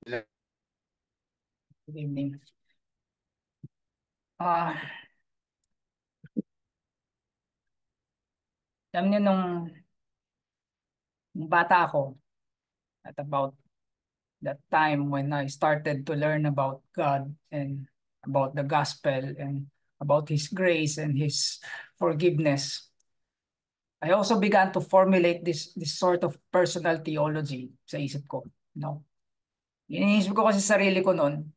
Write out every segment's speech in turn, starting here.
Good evening. Ah, alam niyo nung bata ako, at about that time when I started to learn about God and about the gospel and about His grace and His forgiveness, I also began to formulate this sort of personal theology sa isip ko. No? Iniisip ko kasi sa sarili ko noon,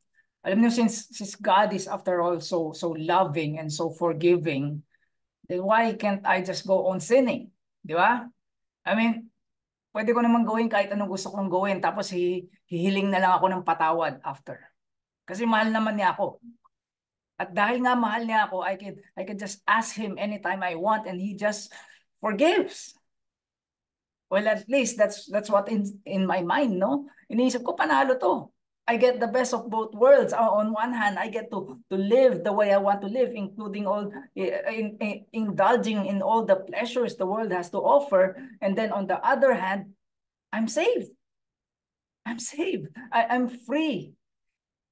alam niyo, since God is after all so loving and so forgiving, then why can't I just go on sinning? Di ba? I mean, pwede ko naman gawin kahit anong gusto kong gawin, tapos hihiling na lang ako ng patawad after. Kasi mahal naman niya ako. At dahil nga mahal niya ako, I could just ask him anytime I want and he just forgives. Well, at least that's what in my mind, no? Iniisip ko, panalo to. I get the best of both worlds. On one hand, I get to live the way I want to live, including indulging in all the pleasures the world has to offer. And then on the other hand, I'm saved. I'm saved. I'm free.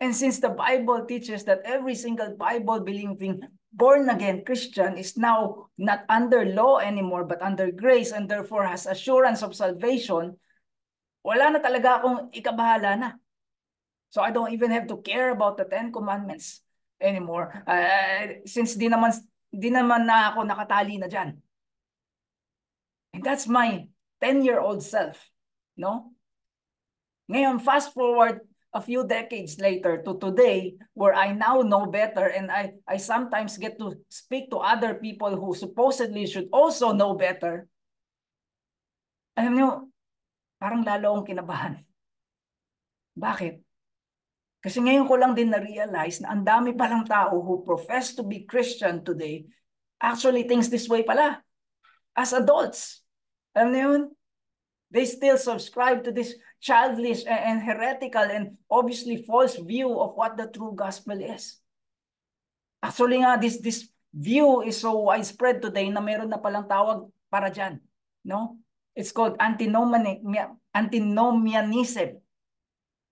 And since the Bible teaches that every single Bible-believing born-again Christian is now not under law anymore but under grace and therefore has assurance of salvation, wala na talaga akong ikabahala na. So I don't even have to care about the Ten Commandments anymore since di naman na ako nakatali na dyan. And that's my 10-year-old self, no? Ngayon, fast forward a few decades later to today, where I now know better and I sometimes get to speak to other people who supposedly should also know better. Alam niyo, parang lalo akong kinabahan. Bakit? Kasi ngayon ko lang din na-realize na ang dami palang tao who profess to be Christian today actually thinks this way pala as adults. Alam niyo yun? They still subscribe to this childish and heretical and obviously false view of what the true gospel is. Actually nga, this view is so widespread today na meron na palang tawag para dyan. No? It's called antinomianism.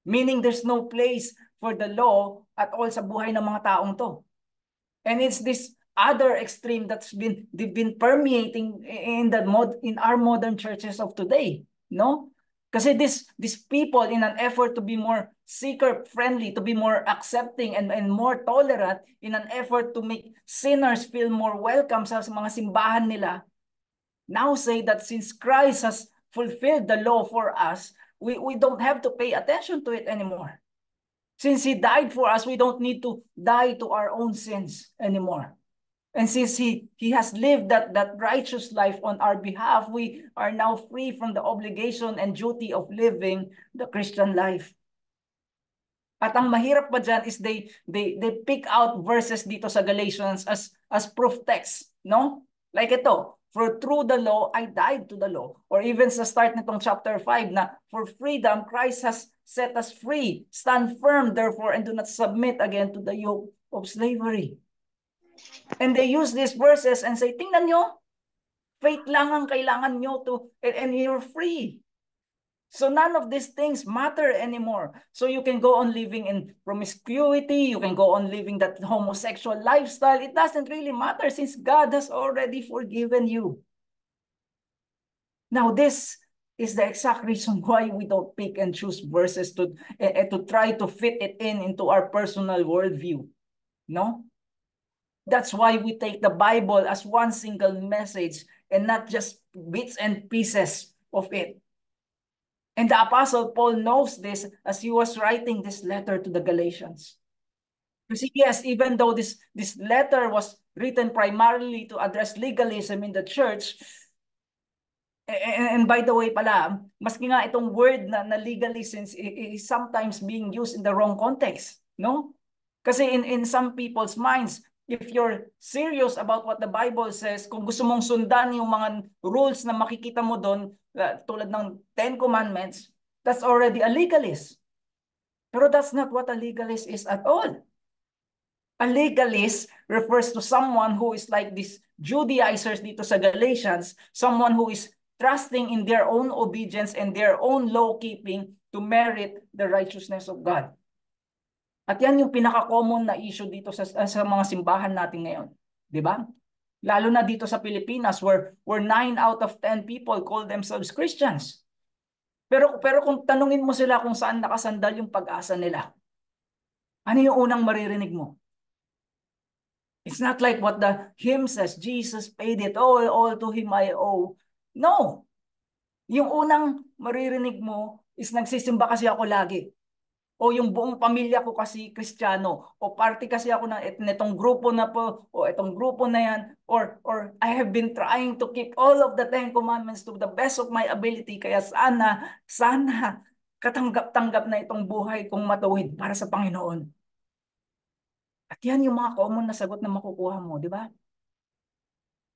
Meaning there's no place for the law at all sa buhay ng mga taong to. And it's this other extreme they've been permeating in our modern churches of today, no? Kasi these people, in an effort to be more seeker friendly, to be more accepting and more tolerant, in an effort to make sinners feel more welcome sa mga simbahan nila, now say that since Christ has fulfilled the law for us, we don't have to pay attention to it anymore. Since He died for us, we don't need to die to our own sins anymore. And since He has lived that righteous life on our behalf, we are now free from the obligation and duty of living the Christian life. At ang mahirap pa dyan is they pick out verses dito sa Galatians as proof text, no? Like ito, for through the law, I died to the law. Or even sa start nitong chapter 5 na, for freedom, Christ has set us free. Stand firm, therefore, and do not submit again to the yoke of slavery. And they use these verses and say, tingnan nyo, faith lang ang kailangan nyo and you're free. So none of these things matter anymore. So you can go on living in promiscuity, you can go on living that homosexual lifestyle. It doesn't really matter since God has already forgiven you. Now this is the exact reason why we don't pick and choose verses to try to fit it into our personal worldview. No? That's why we take the Bible as one single message and not just bits and pieces of it. And the Apostle Paul knows this as he was writing this letter to the Galatians. Because yes, even though this letter was written primarily to address legalism in the church, and by the way pala, maski nga itong word na legalism is sometimes being used in the wrong context, no? Kasi in some people's minds, if you're serious about what the Bible says, kung gusto mong sundan yung mga rules na makikita mo doon, tulad ng Ten Commandments, that's already a legalist. Pero that's not what a legalist is at all. A legalist refers to someone who is like these Judaizers dito sa Galatians, someone who is trusting in their own obedience and their own law-keeping to merit the righteousness of God. At yan yung pinaka-common na issue dito sa mga simbahan natin ngayon. Di ba? Lalo na dito sa Pilipinas where 9 out of 10 people call themselves Christians. Pero kung tanungin mo sila kung saan nakasandal yung pag-asa nila, ano yung unang maririnig mo? It's not like what the hymn says, Jesus paid it all to him I owe. No. Yung unang maririnig mo is nagsisimba kasi ako lagi. O yung buong pamilya ko kasi Kristiyano, o parte kasi ako ng itong grupo na po, o itong grupo na yan, or I have been trying to keep all of the 10 commandments to the best of my ability, kaya sana katanggap-tanggap na itong buhay kong matuwid para sa Panginoon. At yan yung mga common na sagot na makukuha mo, di ba?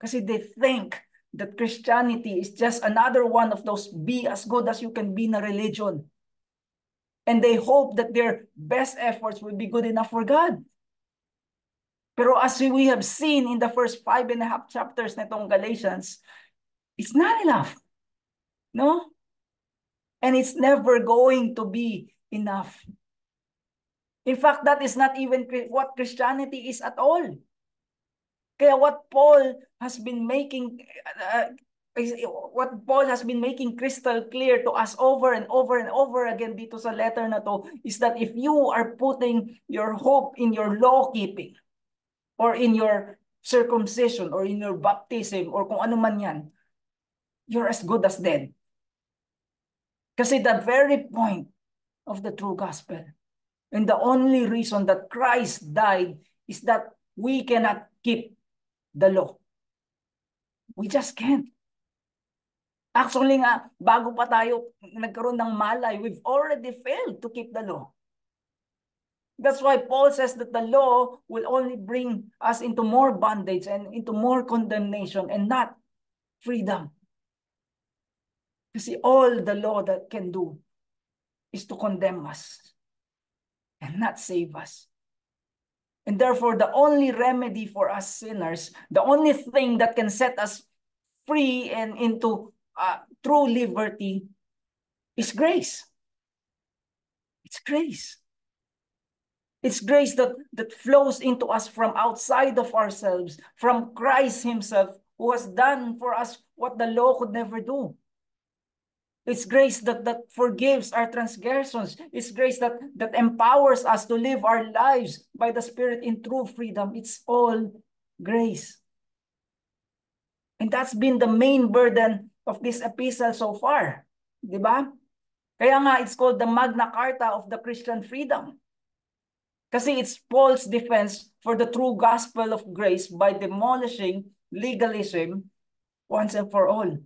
Kasi they think that Christianity is just another one of those be as good as you can be na religion. And they hope that their best efforts will be good enough for God. Pero as we have seen in the first 5.5 chapters nitong Galatians, it's not enough. No? And it's never going to be enough. In fact, that is not even what Christianity is at all. Kaya what Paul has been making crystal clear to us over and over and over again dito sa letter na to is that if you are putting your hope in your law keeping or in your circumcision or in your baptism or kung ano man yan, you're as good as dead. Kasi the very point of the true gospel and the only reason that Christ died is that we cannot keep the law. We just can't. Actually nga, bago pa tayo nagkaroon ng malay, we've already failed to keep the law. That's why Paul says that the law will only bring us into more bondage and into more condemnation and not freedom. Kasi all the law that can do is to condemn us and not save us. And therefore, the only remedy for us sinners, the only thing that can set us free and into true liberty is grace. It's grace. It's grace that flows into us from outside of ourselves, from Christ himself, who has done for us what the law could never do. It's grace that forgives our transgressions. It's grace that empowers us to live our lives by the Spirit in true freedom. It's all grace. And that's been the main burden of this epistle so far. Diba? Kaya nga, it's called the Magna Carta of the Christian freedom. Kasi it's Paul's defense for the true gospel of grace by demolishing legalism once and for all.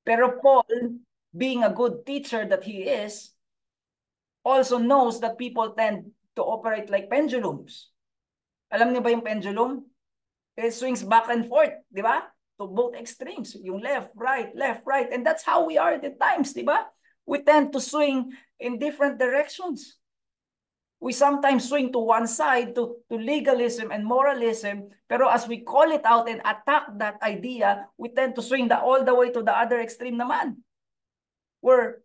Pero Paul, being a good teacher that he is, also knows that people tend to operate like pendulums. Alam niyo ba yung pendulum? It swings back and forth, di ba? To both extremes, yung left, right, and that's how we are at times, di ba? We tend to swing in different directions. We sometimes swing to one side, to legalism and moralism, pero as we call it out and attack that idea, we tend to swing all the way to the other extreme naman. Where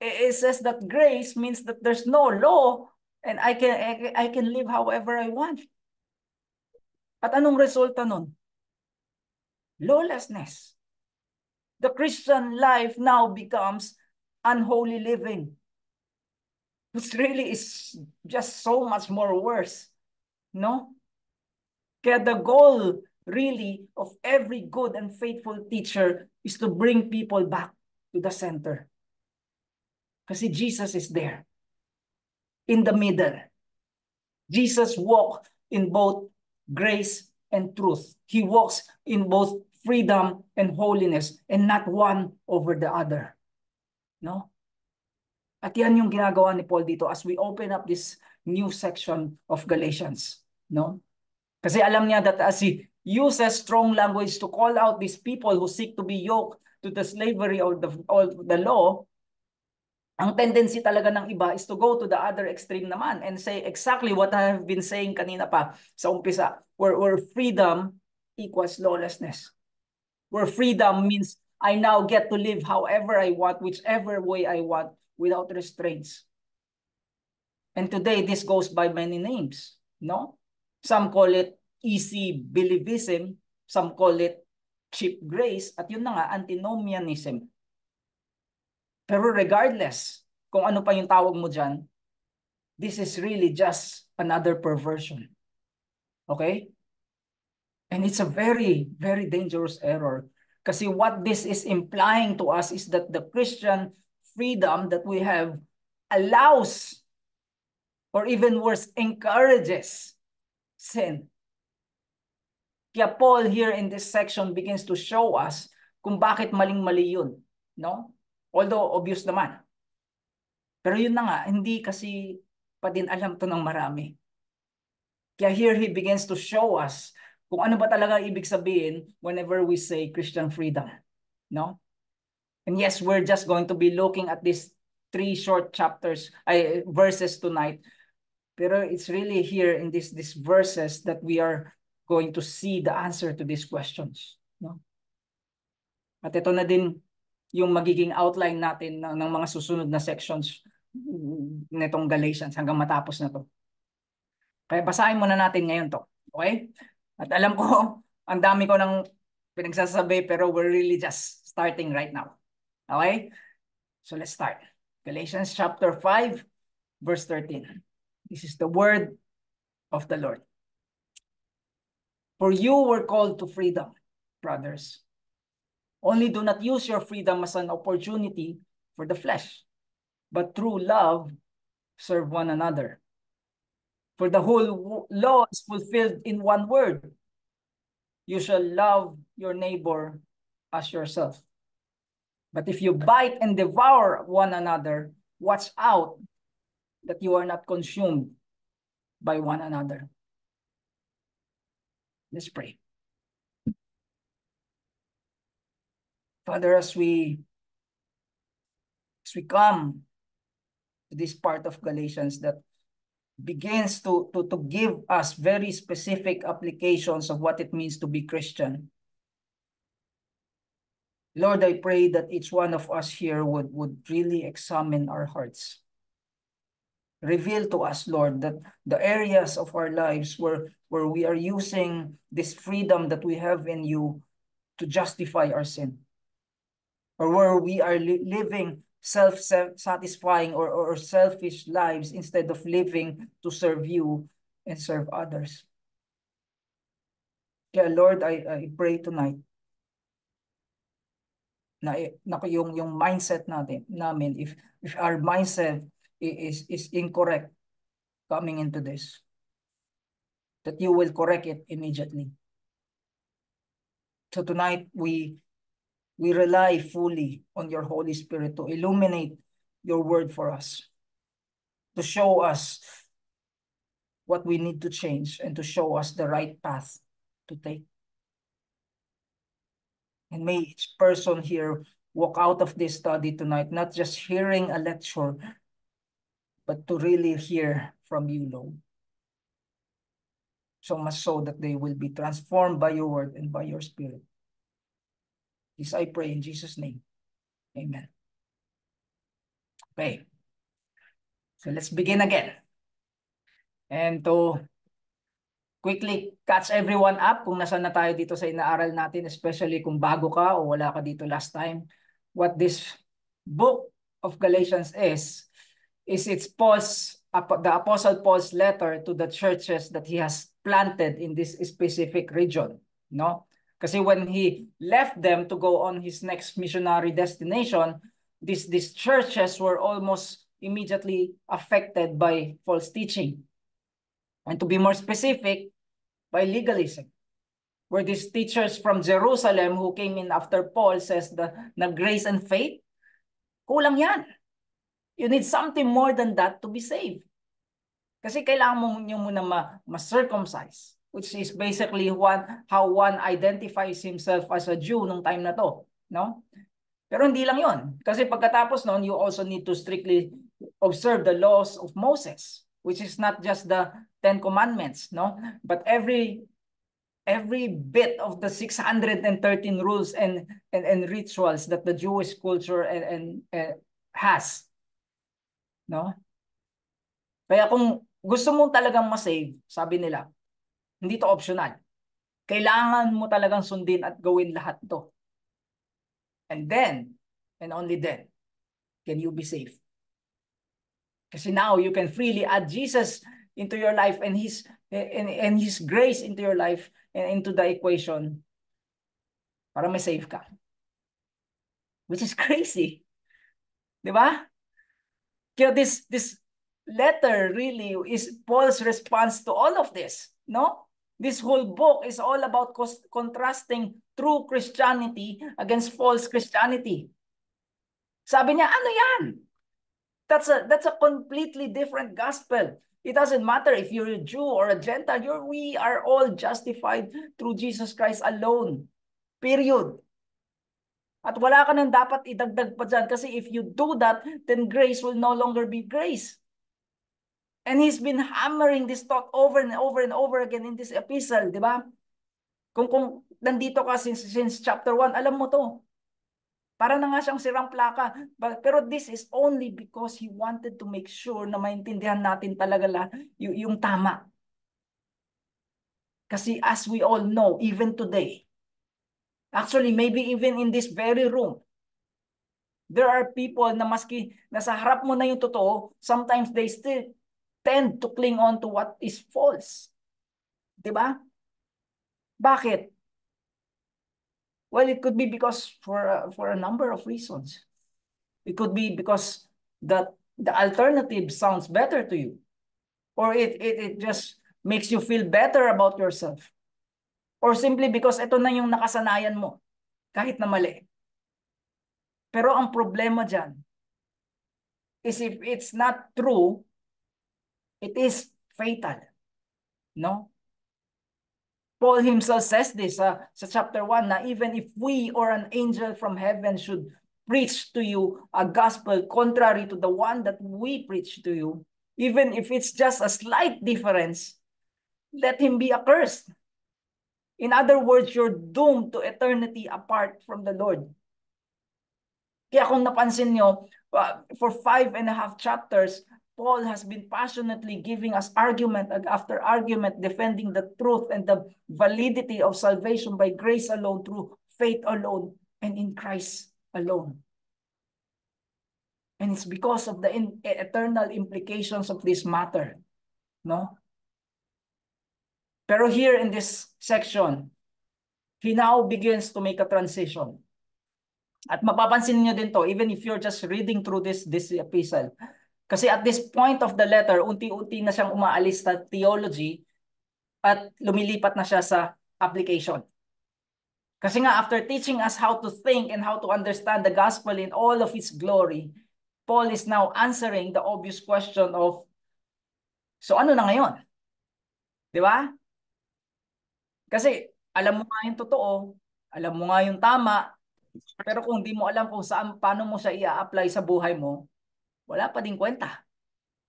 it says that grace means that there's no law and I can live however I want. At anong resulta nun? Lawlessness. The Christian life now becomes unholy living. Which really is just so much more worse. No? Kaya the goal really of every good and faithful teacher is to bring people back to the center. Kasi Jesus is there. In the middle. Jesus walked in both grace and truth. He walks in both freedom and holiness and not one over the other. No? At yan yung ginagawa ni Paul dito as we open up this new section of Galatians. No? Kasi alam niya that as he uses strong language to call out these people who seek to be yoked to the slavery or the law, ang tendency talaga ng iba is to go to the other extreme naman and say exactly what I have been saying kanina pa sa umpisa, where freedom equals lawlessness. where freedom means I now get to live however I want, whichever way I want, without restraints. And today, this goes by many names, no? Some call it easy believism, some call it cheap grace, at yun na nga, antinomianism. Pero regardless kung ano pa yung tawag mo dyan, this is really just another perversion. Okay? And it's a very, very dangerous error. Kasi what this is implying to us is that the Christian freedom that we have allows, or even worse, encourages sin. Kaya Paul here in this section begins to show us kung bakit maling-mali yun. No? Although obvious naman. Pero yun na nga, hindi kasi pa din alam to ng marami. Kaya here he begins to show us kung ano ba talaga ibig sabihin whenever we say Christian freedom. No? And yes, we're just going to be looking at these 3 short verses tonight. Pero it's really here in these verses that we are going to see the answer to these questions. No? At ito na din yung magiging outline natin ng mga susunod na sections nitong Galatians hanggang matapos na to. Kaya basahin muna natin ngayon to. Okay? At alam ko, ang dami ko ng pinagsasabi pero we're really just starting right now. Okay? So let's start. Galatians chapter 5, verse 13. This is the word of the Lord. For you were called to freedom, brothers. Only do not use your freedom as an opportunity for the flesh, but through love, serve one another. For the whole law is fulfilled in one word. You shall love your neighbor as yourself. But if you bite and devour one another, watch out that you are not consumed by one another. Let's pray. Father, as we come to this part of Galatians that begins to give us very specific applications of what it means to be Christian. Lord, I pray that each one of us here would really examine our hearts. Reveal to us, Lord, that the areas of our lives where we are using this freedom that we have in you to justify our sin. Or where we are living self-satisfying or selfish lives instead of living to serve you and serve others. Kaya Lord, I pray tonight na yung mindset namin, if our mindset is incorrect coming into this, that you will correct it immediately. So tonight we rely fully on your Holy Spirit to illuminate your word for us, to show us what we need to change and to show us the right path to take. And may each person here walk out of this study tonight, not just hearing a lecture, but to really hear from you, Lord. So much so that they will be transformed by your word and by your spirit. This I pray in Jesus' name. Amen. Okay. So let's begin again. And to quickly catch everyone up kung nasaan na tayo dito sa inaaral natin, especially kung bago ka o wala ka dito last time. What this book of Galatians is it's the Apostle Paul's letter to the churches that he has planted in this specific region, no? Kasi when he left them to go on his next missionary destination, these churches were almost immediately affected by false teaching. And to be more specific, by legalism, where these teachers from Jerusalem who came in after Paul says na grace and faith, kulang yan. You need something more than that to be saved. Kasi kailangan nyo muna ma-circumcise, which is basically how one identifies himself as a Jew nung time na to. No? Pero hindi lang yon. Kasi pagkatapos noon, you also need to strictly observe the laws of Moses, which is not just the 10 Commandments, no? But every every bit of the 613 rules and rituals that the Jewish culture has. No? Kaya kung gusto mo talagang masave, sabi nila, hindi to optional. Kailangan mo talagang sundin at gawin lahat to. And then, and only then, can you be saved. Kasi now you can freely add Jesus into your life and his grace into your life and into the equation para may save ka. Which is crazy. Di ba? Kaya this letter really is Paul's response to all of this. No? This whole book is all about contrasting true Christianity against false Christianity. Sabi niya, ano yan? That's a completely different gospel. It doesn't matter if you're a Jew or a Gentile. We are all justified through Jesus Christ alone. Period. At wala ka nang dapat idagdag pa dyan kasi if you do that, then grace will no longer be grace. And he's been hammering this thought over and over and over again in this epistle, di ba? Kung nandito ka since chapter 1, alam mo to. Para na nga siyang sirang plaka. Pero this is only because he wanted to make sure na maintindihan natin talaga yung tama. Kasi as we all know, even today, actually maybe even in this very room, there are people na maski nasa harap mo na yung totoo, sometimes they still tend to cling on to what is false. Diba? Bakit? Well, it could be because for a number of reasons. It could be because the alternative sounds better to you. Or it just makes you feel better about yourself. Or simply because ito na yung nakasanayan mo, kahit na mali. Pero ang problema dyan is if it's not true, it is fatal. No? Paul himself says this sa chapter 1 na even if we or an angel from heaven should preach to you a gospel contrary to the one that we preach to you, even if it's just a slight difference, let him be accursed. In other words, you're doomed to eternity apart from the Lord. Kaya kung napansin nyo, for 5.5 chapters, Paul has been passionately giving us argument after argument, defending the truth and the validity of salvation by grace alone, through faith alone, and in Christ alone. And it's because of the eternal implications of this matter. No? Pero here in this section, he now begins to make a transition. At mapapansin niyo din to, even if you're just reading through this epistle. Kasi at this point of the letter, unti-unti na siyang umaalis sa theology at lumilipat na siya sa application. Kasi nga, after teaching us how to think and how to understand the gospel in all of its glory, Paul is now answering the obvious question of, so ano na ngayon? Di ba? Kasi alam mo nga yung totoo, alam mo nga yung tama, pero kung di mo alam kung paano mo siya i-apply sa buhay mo, wala pa din kwenta.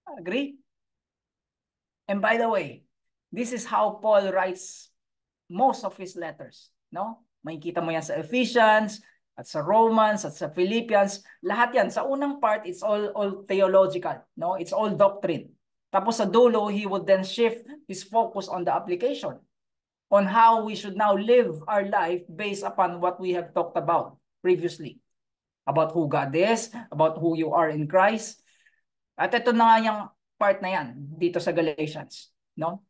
Agree? And by the way, this is how Paul writes most of his letters. No? Makikita mo yan sa Ephesians, at sa Romans, at sa Philippians. Lahat yan. Sa unang part, it's all theological. No? It's all doctrine. Tapos sa dulo, he would then shift his focus on the application, on how we should now live our life based upon what we have talked about previously. About who God is, about who you are in Christ. At ito na nga yung part na yan dito sa Galatians. No?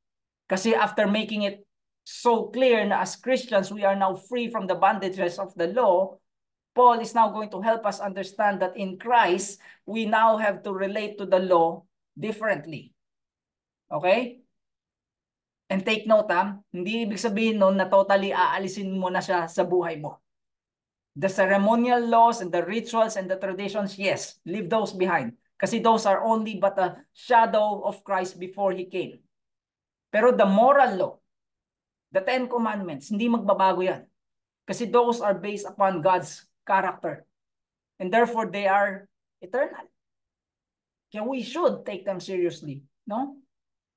Kasi after making it so clear na as Christians, we are now free from the bondages of the law, Paul is now going to help us understand that in Christ, we now have to relate to the law differently. Okay? And take note, hindi ibig sabihin nun na totally aalisin mo na siya sa buhay mo. The ceremonial laws and the rituals and the traditions, yes, leave those behind. Kasi those are only but a shadow of Christ before He came. Pero the moral law, the 10 Commandments, hindi magbabago yan. Kasi those are based upon God's character. And therefore, they are eternal. Kaya we should take them seriously. No?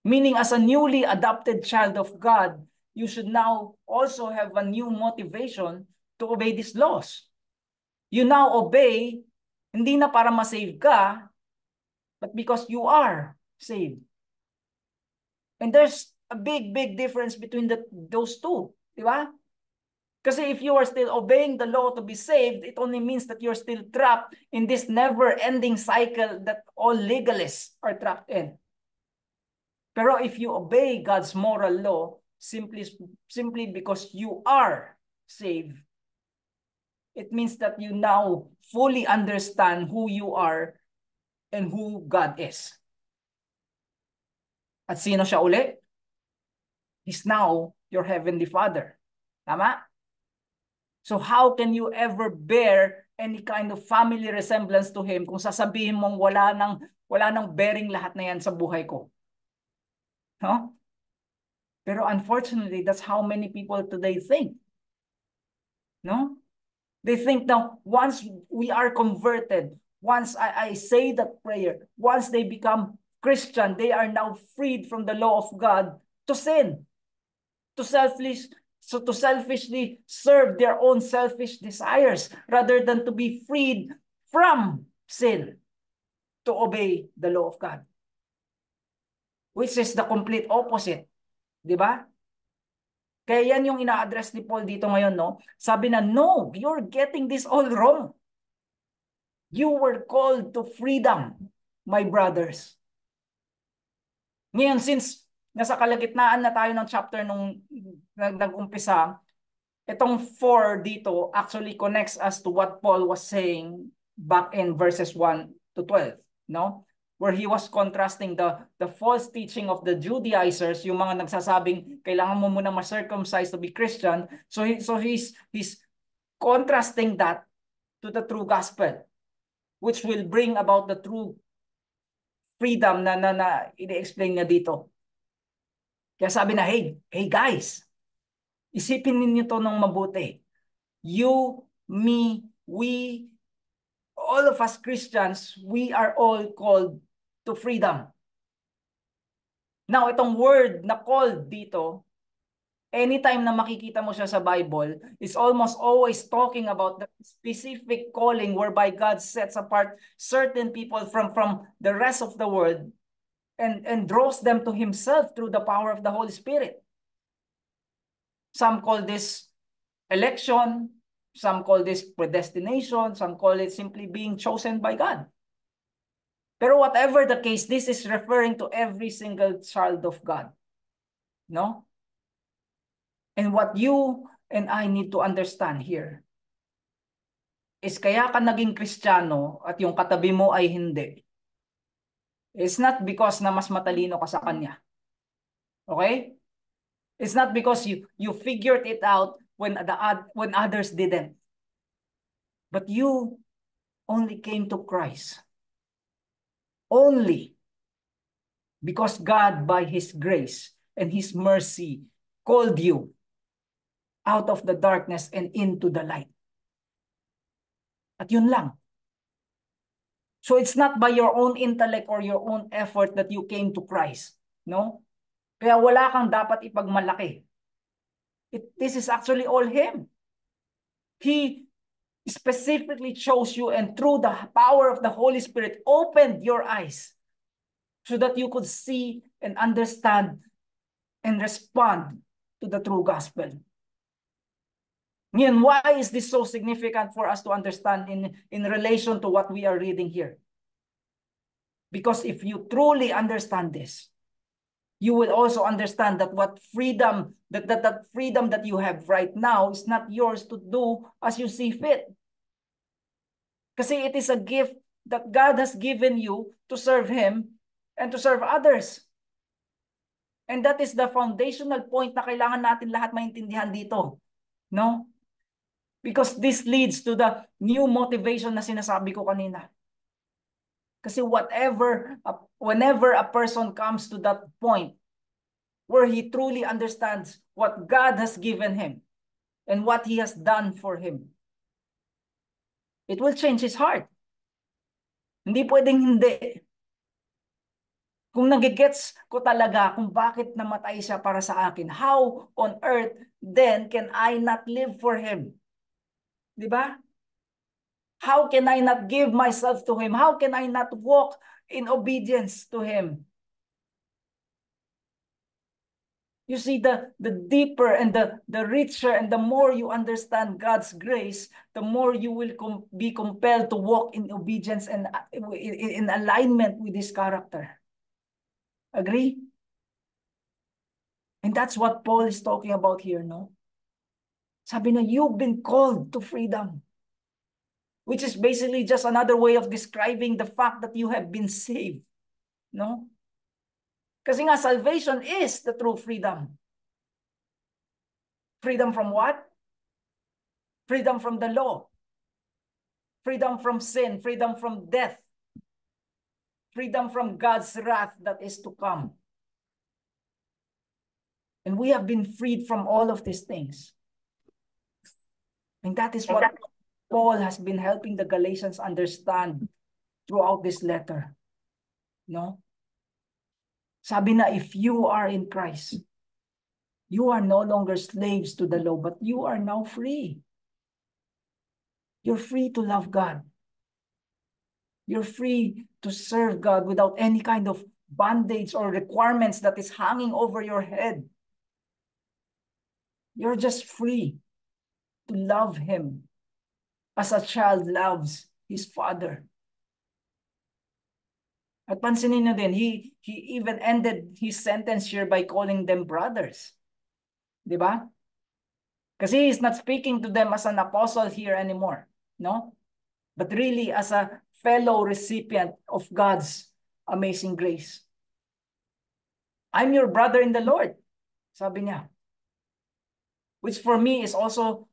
Meaning as a newly adopted child of God, you should now also have a new motivation to obey these laws. You now obey, hindi na para ma-save ka, but because you are saved. And there's a big difference between those two. Di ba? Kasi if you are still obeying the law to be saved, it only means that you're still trapped in this never-ending cycle that all legalists are trapped in. Pero if you obey God's moral law, simply because you are saved, it means that you now fully understand who you are and who God is. At sino siya uli? He's now your Heavenly Father. Tama? So how can you ever bear any kind of family resemblance to Him kung sasabihin mong wala nang bearing lahat na yan sa buhay ko? No? Pero unfortunately, that's how many people today think. No? They think now, once we are converted, once I say that prayer, once they become Christian, they are now freed from the law of God to sin, to selfishly serve their own selfish desires rather than to be freed from sin to obey the law of God. Which is the complete opposite. Di ba? Kaya yan yung ina-address ni Paul dito ngayon, no? Sabi na, no, you're getting this all wrong. You were called to freedom, my brothers. Ngayon, since nasa kalagitnaan na tayo ng chapter nung nag-umpisa, itong 4 dito actually connects us to what Paul was saying back in verses 1 to 12, no? Where he was contrasting the false teaching of the Judaizers, yung mga nagsasabing kailangan mo muna ma-circumcise to be Christian. So he's contrasting that to the true gospel, which will bring about the true freedom na ini-explain niya dito. Kaya sabi na, hey guys, isipin ninyo to ng mabuti. You, me, we, all of us Christians, we are all called to freedom. Now, itong word na called dito, anytime na makikita mo siya sa Bible, is almost always talking about the specific calling whereby God sets apart certain people from the rest of the world and draws them to Himself through the power of the Holy Spirit. Some call this election, some call this predestination, some call it simply being chosen by God. Pero whatever the case, this is referring to every single child of God. No? And what you and I need to understand here is kaya ka naging Kristiyano at yung katabi mo ay hindi. It's not because na mas matalino ka sa kanya. Okay? It's not because you figured it out when others didn't. But you only came to Christ. Only because God, by His grace and His mercy, called you out of the darkness and into the light. At yun lang. So it's not by your own intellect or your own effort that you came to Christ. No? Kaya wala kang dapat ipagmalaki. This is actually all Him. He specifically chose you and through the power of the Holy Spirit opened your eyes so that you could see and understand and respond to the true gospel. Ngayon, why is this so significant for us to understand in relation to what we are reading here? Because if you truly understand this, you will also understand that what freedom, that freedom that you have right now is not yours to do as you see fit. Kasi it is a gift that God has given you to serve Him and to serve others. And that is the foundational point na kailangan natin lahat maintindihan dito. No? Because this leads to the new motivation na sinasabi ko kanina. Kasi whenever a person comes to that point where he truly understands what God has given him and what He has done for him, it will change his heart. Hindi pwedeng hindi. Kung nagigets ko talaga kung bakit namatay siya para sa akin, how on earth then can I not live for Him? Di ba? How can I not give myself to Him? How can I not walk in obedience to Him? You see, the deeper and the richer and the more you understand God's grace, the more you will be compelled to walk in obedience and in alignment with His character. Agree? And that's what Paul is talking about here, no? Sabi na, you've been called to freedom. Which is basically just another way of describing the fact that you have been saved. No? Kasi nga, salvation is the true freedom. Freedom from what? Freedom from the law. Freedom from sin. Freedom from death. Freedom from God's wrath that is to come. And we have been freed from all of these things. And that is what Paul has been helping the Galatians understand throughout this letter. No? Sabi na, if you are in Christ, you are no longer slaves to the law, but you are now free. You're free to love God. You're free to serve God without any kind of bondage or requirements that is hanging over your head. You're just free to love Him as a child loves his father. At pansinin nyo din, he even ended his sentence here by calling them brothers. Di ba? Kasi he's not speaking to them as an apostle here anymore. No? But really as a fellow recipient of God's amazing grace. I'm your brother in the Lord, sabi niya. Which for me is also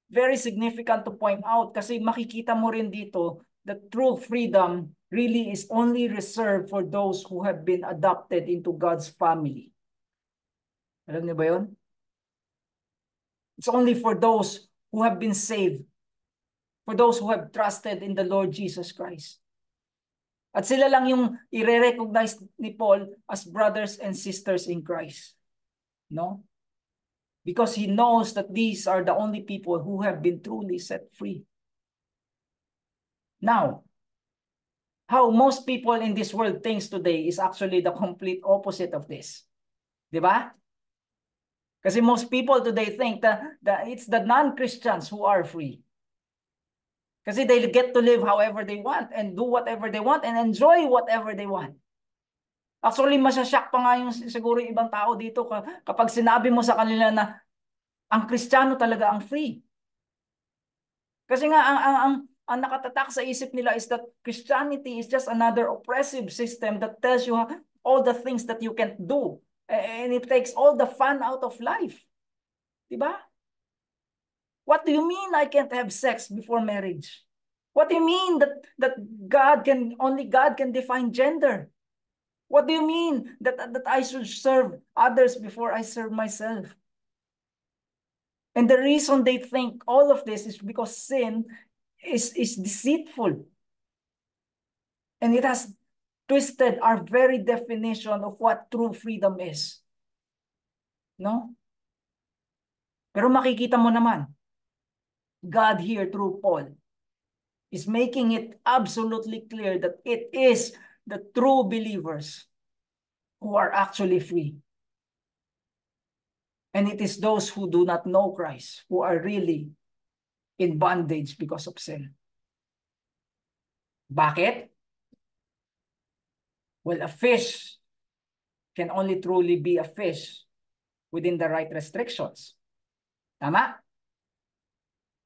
very significant to point out kasi makikita mo rin dito that true freedom really is only reserved for those who have been adopted into God's family. Alam niyo ba yun? It's only for those who have been saved. For those who have trusted in the Lord Jesus Christ. At sila lang yung i-recognize ni Paul as brothers and sisters in Christ. No? Because he knows that these are the only people who have been truly set free. Now, how most people in this world thinks today is actually the complete opposite of this. Di ba? Kasi most people today think that it's the non-Christians who are free. Kasi they get to live however they want and do whatever they want and enjoy whatever they want. Actually, masyashock pa nga yung siguro yung ibang tao dito kapag sinabi mo sa kanila na ang Kristiyano talaga ang free. Kasi nga ang nakatatak sa isip nila is that Christianity is just another oppressive system that tells you all the things that you can't do. And it takes all the fun out of life. Diba? What do you mean I can't have sex before marriage? What do you mean that only God can define gender? What do you mean that I should serve others before I serve myself? And the reason they think all of this is because sin is deceitful. And it has twisted our very definition of what true freedom is. No? Pero makikita mo naman, God here through Paul is making it absolutely clear that it is the true believers who are actually free. And it is those who do not know Christ who are really in bondage because of sin. Bakit? Well, a fish can only truly be a fish within the right restrictions. Tama?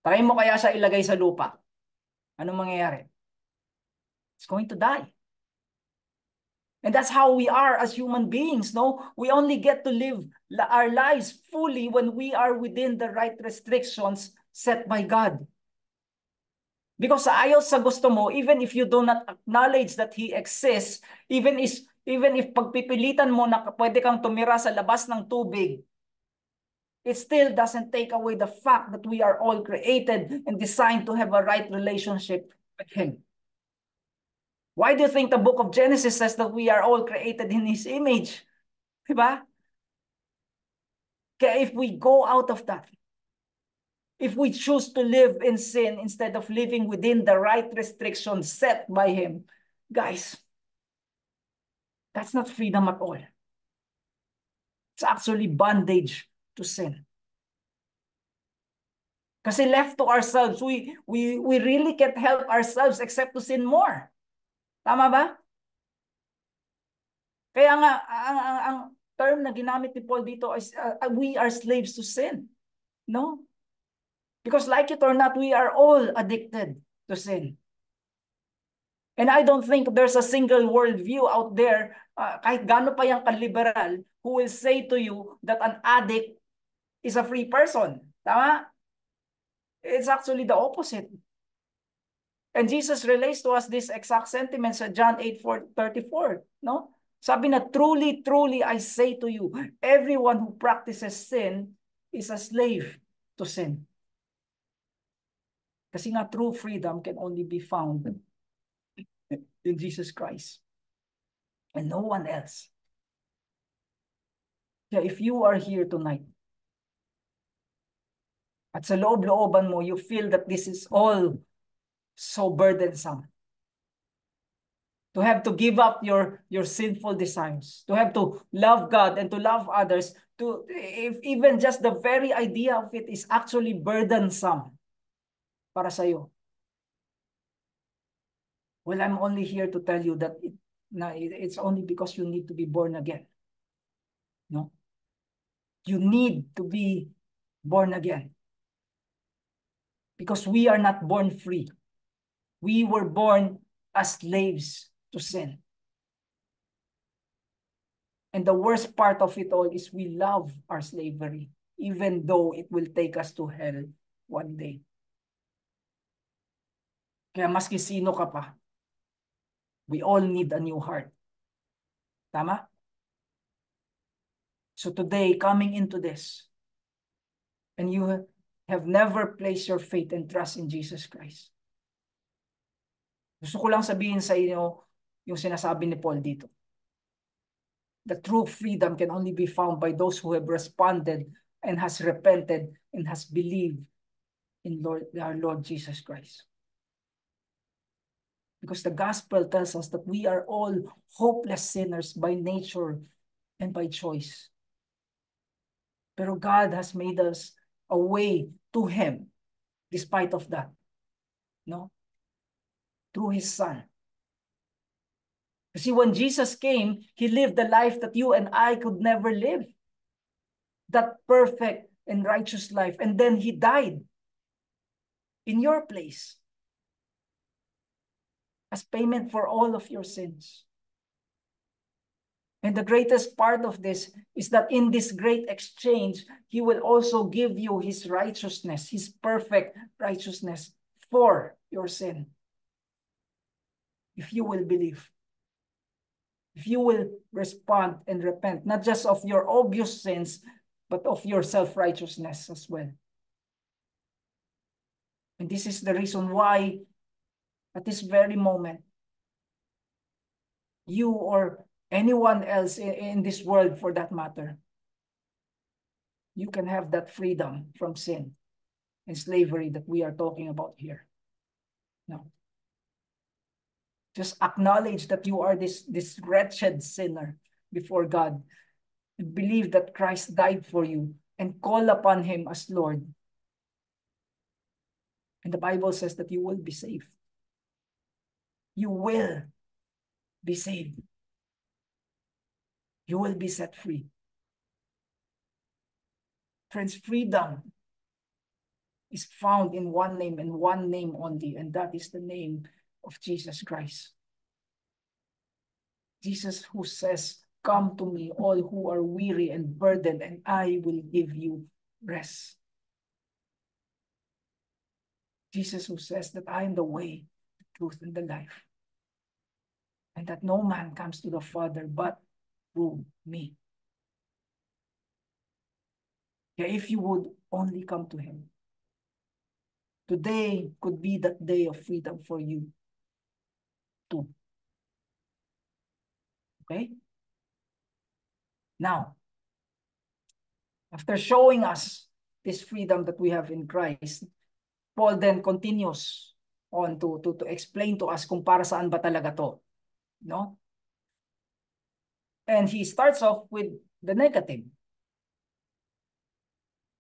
Try mo kaya siya ilagay sa lupa. Anong mangyayari? It's going to die. And that's how we are as human beings, no? We only get to live our lives fully when we are within the right restrictions set by God. Because ayaw sa gusto mo, even if you do not acknowledge that He exists, even if pagpipilitan mo na pwede kang tumira sa labas ng tubig, it still doesn't take away the fact that we are all created and designed to have a right relationship with Him. Why do you think the book of Genesis says that we are all created in His image? Diba? Kaya if we go out of that, if we choose to live in sin instead of living within the right restrictions set by Him, guys, that's not freedom at all. It's actually bondage to sin. Kasi left to ourselves, we really can't help ourselves except to sin more. Tama ba? Kaya nga, ang term na ginamit ni Paul dito is we are slaves to sin. No? Because like it or not, we are all addicted to sin. And I don't think there's a single worldview out there, kahit gaano pa yung kaliberal, who will say to you that an addict is a free person. Tama? It's actually the opposite. And Jesus relates to us this exact sentiment sa John 8:34, no? Sabi na, truly, truly, I say to you, everyone who practices sin is a slave to sin. Kasi nga true freedom can only be found in Jesus Christ and no one else. Kaya if you are here tonight, at sa loob-looban mo, you feel that this is all so burdensome. To have to give up your sinful desires, to have to love God and to love others, to if even just the very idea of it is actually burdensome para sa iyo. Well, I'm only here to tell you that it's only because you need to be born again. No? You need to be born again. Because we are not born free. We were born as slaves to sin. And the worst part of it all is we love our slavery, even though it will take us to hell one day. Kaya maski sino ka pa, we all need a new heart. Tama? So today, coming into this, and you have never placed your faith and trust in Jesus Christ, gusto ko lang sabihin sa inyo yung sinasabi ni Paul dito. The true freedom can only be found by those who have responded and has repented and has believed in our Lord Jesus Christ. Because the gospel tells us that we are all hopeless sinners by nature and by choice. Pero God has made us a way to Him despite of that. No? Through His Son. See, when Jesus came, He lived the life that you and I could never live. That perfect and righteous life. And then He died in your place as payment for all of your sins. And the greatest part of this is that in this great exchange, He will also give you His righteousness, His perfect righteousness for your sin. If you will believe. If you will respond and repent, not just of your obvious sins, but of your self-righteousness as well. And this is the reason why, at this very moment, you or anyone else in this world, for that matter, you can have that freedom from sin and slavery that we are talking about here. No. Just acknowledge that you are this wretched sinner before God. And believe that Christ died for you and call upon Him as Lord. And the Bible says that you will be saved. You will be saved. You will be set free. Friends, freedom is found in one name and one name only, and that is the name of Jesus Christ. Jesus who says, "Come to me, all who are weary and burdened, and I will give you rest." Jesus who says that I am the way, the truth, and the life, and that no man comes to the Father but through me. Yeah, if you would only come to Him, today could be that day of freedom for you too. Okay? Now, after showing us this freedom that we have in Christ, Paul then continues on to explain to us kung para saan ba talaga to. No? And he starts off with the negative.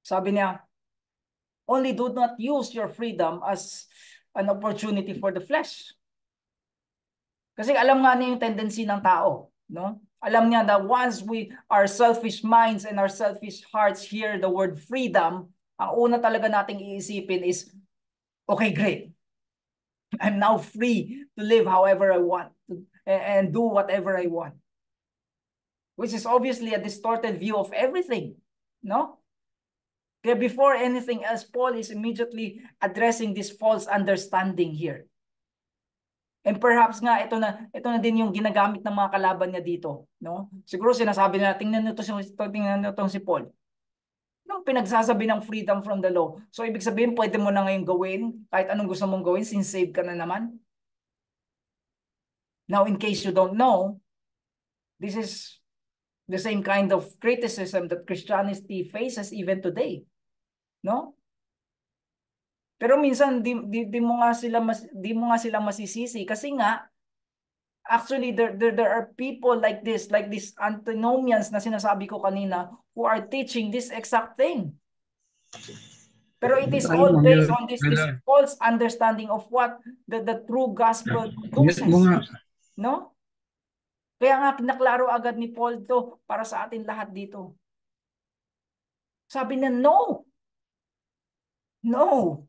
Sabi niya, only do not use your freedom as an opportunity for the flesh. Kasi alam nga niya yung tendency ng tao. No? Alam niya that once our selfish minds and our selfish hearts hear the word freedom, ang una talaga nating iisipin is, okay, great. I'm now free to live however I want and do whatever I want. Which is obviously a distorted view of everything. No? Kaya before anything else, Paul is immediately addressing this false understanding here. And perhaps nga ito na din yung ginagamit ng mga kalaban niya dito, no? Siguro sinasabi nila, tingnan niyo si Paul. Nung pinagsasabi ng freedom from the law. So ibig sabihin, pwede mo na ngayon gawin kahit anong gusto mong gawin since saved ka na naman. Now, in case you don't know, this is the same kind of criticism that Christianity faces even today. No? Pero minsan di mo nga sila masisisi kasi nga actually there are people like these antinomians na sinasabi ko kanina who are teaching this exact thing. Pero it is all based on this false understanding of what the true gospel produces. No? Kaya nga kinaklaro agad ni Paul to para sa atin lahat dito. Sabi niya, no. No.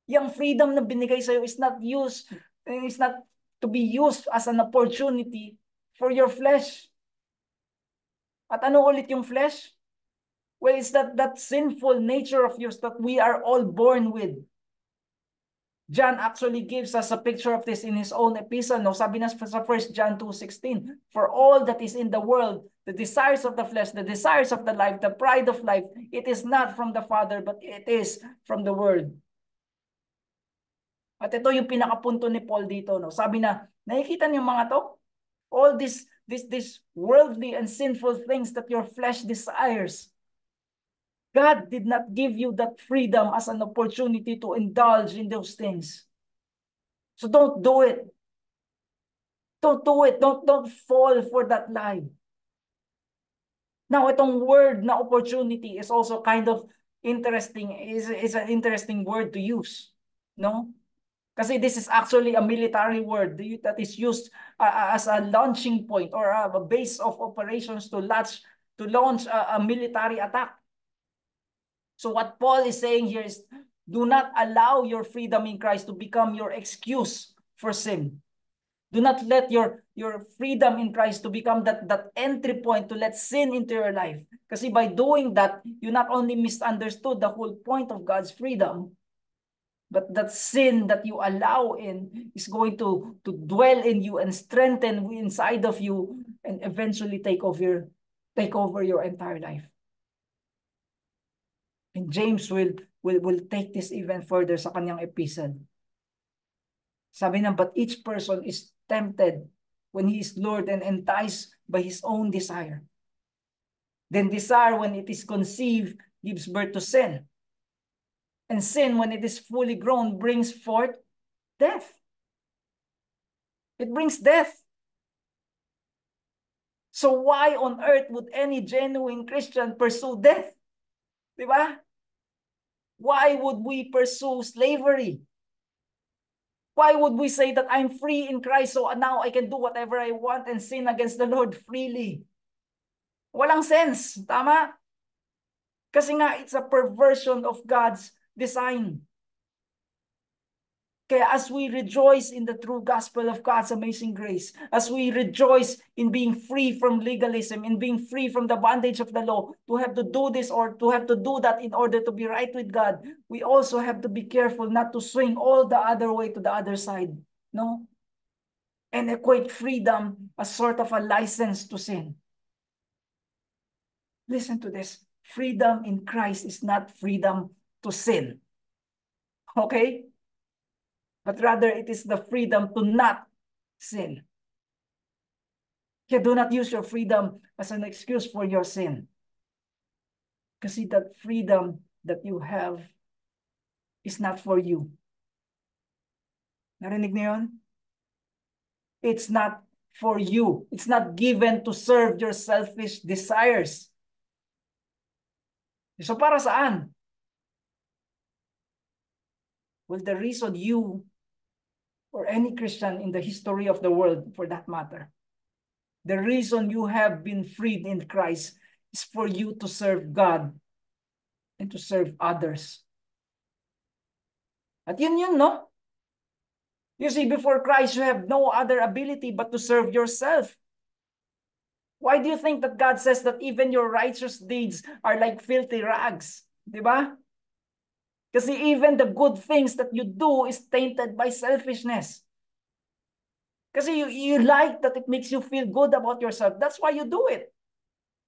Yung freedom na binigay sa'yo is not to be used as an opportunity for your flesh. At ano ulit yung flesh? Well, it's that sinful nature of yours that we are all born with. John actually gives us a picture of this in his own epistle. No? Sabi na sa 1 John 2:16, for all that is in the world, the desires of the flesh, the desires of the life, the pride of life, it is not from the Father, but it is from the world. At ito yung pinakapunto ni Paul dito. No? Sabi na, nakikita niyo mga to? All these worldly and sinful things that your flesh desires. God did not give you that freedom as an opportunity to indulge in those things. So don't do it. Don't do it. Don't fall for that lie. Now, itong word na opportunity is also kind of interesting. Is an interesting word to use. No? Kasi this is actually a military word that is used as a launching point or a base of operations to launch a military attack. So what Paul is saying here is, do not allow your freedom in Christ to become your excuse for sin. Do not let your freedom in Christ to become that entry point to let sin into your life. Kasi by doing that, you not only misunderstood the whole point of God's freedom, but that sin that you allow in is going to dwell in you and strengthen inside of you and eventually take over your entire life. And James will take this even further sa kanyang epistle. Sabi niya, but each person is tempted when he is lured and enticed by his own desire. Then desire, when it is conceived, gives birth to sin. And sin, when it is fully grown, brings forth death. It brings death. So why on earth would any genuine Christian pursue death? Diba? Why would we pursue slavery? Why would we say that I'm free in Christ, so now I can do whatever I want and sin against the Lord freely? Walang sense. Tama? Kasi nga, it's a perversion of God's design. Kaya as we rejoice in the true gospel of God's amazing grace, as we rejoice in being free from legalism, in being free from the bondage of the law, to have to do this or to have to do that in order to be right with God, we also have to be careful not to swing all the other way to the other side, no? And equate freedom as sort of a license to sin. Listen to this. Freedom in Christ is not freedom to sin. Okay? But rather it is the freedom to not sin. Kaya do not use your freedom as an excuse for your sin. Kasi that freedom that you have is not for you. Narinig niyo yun? It's not for you. It's not given to serve your selfish desires. So para saan? Well, the reason you or any Christian in the history of the world, for that matter, the reason you have been freed in Christ is for you to serve God and to serve others. At yun, no? You see, before Christ, you have no other ability but to serve yourself. Why do you think that God says that even your righteous deeds are like filthy rags? Diba? Kasi even the good things that you do is tainted by selfishness. Kasi you like that it makes you feel good about yourself. That's why you do it.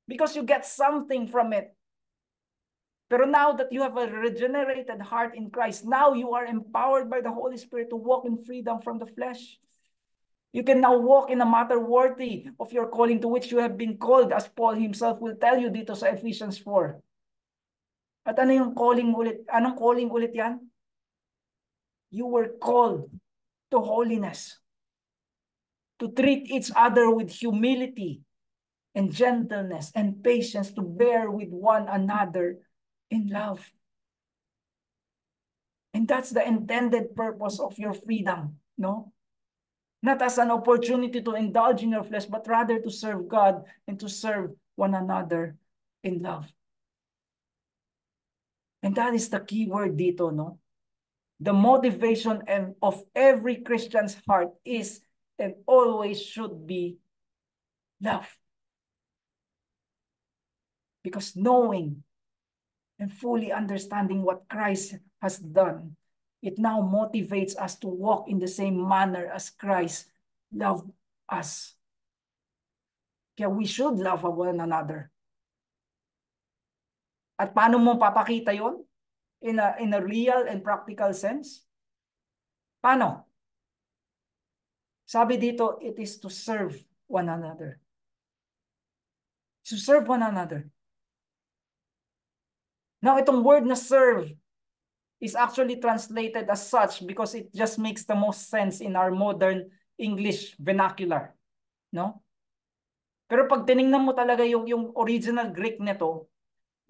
Because you get something from it. Pero now that you have a regenerated heart in Christ, now you are empowered by the Holy Spirit to walk in freedom from the flesh. You can now walk in a matter worthy of your calling to which you have been called, as Paul himself will tell you dito sa Ephesians 4. At ano yung calling ulit? Anong calling ulit yan? You were called to holiness, to treat each other with humility and gentleness and patience, to bear with one another in love. And that's the intended purpose of your freedom, no? Not as an opportunity to indulge in your flesh, but rather to serve God and to serve one another in love. And that is the key word dito, no? The motivation of every Christian's heart is and always should be love. Because knowing and fully understanding what Christ has done, it now motivates us to walk in the same manner as Christ loved us. Kaya we should love one another. At paano mo papakita yon? In a real and practical sense? Paano? Sabi dito, it is to serve one another. To serve one another. Now, itong word na serve is actually translated as such because it just makes the most sense in our modern English vernacular. No? Pero pag tiningnan mo talaga yung original Greek nito,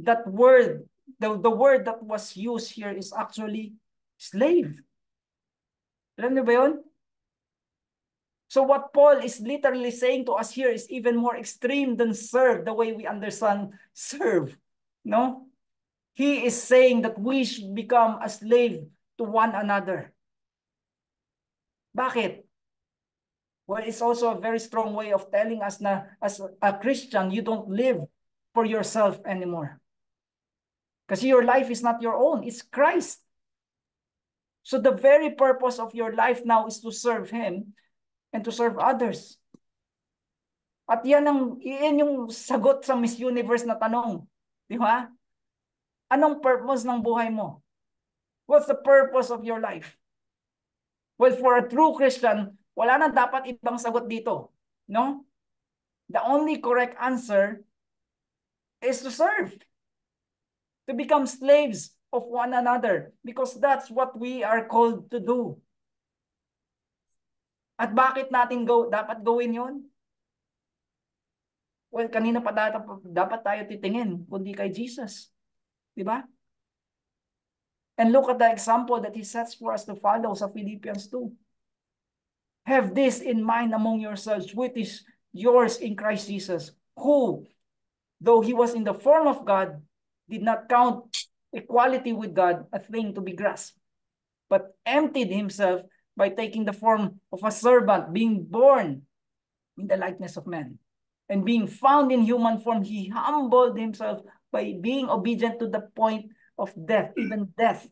that word, the word that was used here is actually slave. Alam niyo ba yun? So what Paul is literally saying to us here is even more extreme than serve, the way we understand serve. No? He is saying that we should become a slave to one another. Bakit? Well, it's also a very strong way of telling us na as a Christian, you don't live for yourself anymore. Kasi your life is not your own, it's Christ. So the very purpose of your life now is to serve Him and to serve others. At yan yung sagot sa Miss Universe na tanong. Di ba? Anong purpose ng buhay mo? What's the purpose of your life? Well, for a true Christian, wala na dapat ibang sagot dito. No? The only correct answer is to serve. To become slaves of one another. Because that's what we are called to do. At bakit natin dapat gawin yon? Well, kanina pa dapat tayo titingin, kundi kay Jesus. Diba? And look at the example that He sets for us to follow sa Philippians 2. Have this in mind among yourselves, which is yours in Christ Jesus, who, though He was in the form of God, did not count equality with God a thing to be grasped, but emptied Himself by taking the form of a servant, being born in the likeness of man. And being found in human form, He humbled Himself by being obedient to the point of death, even death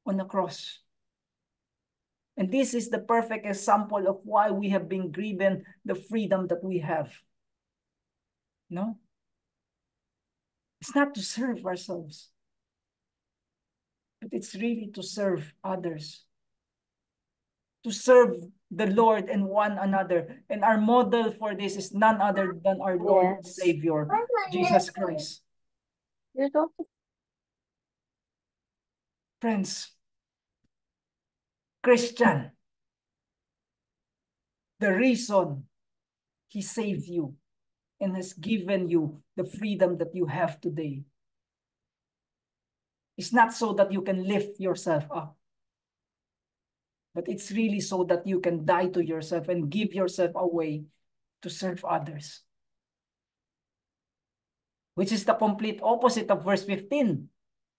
on the cross. And this is the perfect example of why we have been given the freedom that we have. No? It's not to serve ourselves, but it's really to serve others. To serve the Lord and one another. And our model for this is none other than our Lord and Yes. Savior, Jesus Christ. You don't. Friends, Christian, the reason He saved you and has given you the freedom that you have today is not so that you can lift yourself up, but it's really so that you can die to yourself and give yourself away to serve others. Which is the complete opposite of verse 15.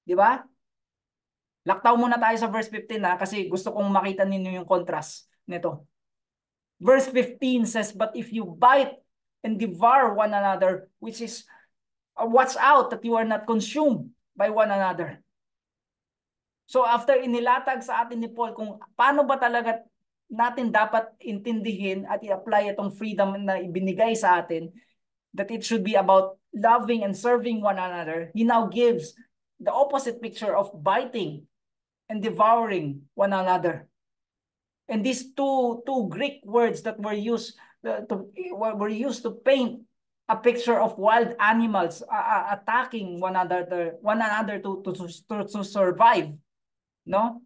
Di ba? Laktaw muna tayo sa verse 15 kasi gusto kong makita ninyo yung contrast nito. Verse 15 says, but if you bite and devour one another, which is watch out that you are not consumed by one another. So after inilatag sa atin ni Paul kung paano ba talaga natin dapat intindihin at i-apply itong freedom na ibinigay sa atin, that it should be about loving and serving one another, he now gives the opposite picture of biting and devouring one another. And these two Greek words that were used to paint a picture of wild animals attacking one another to survive, no?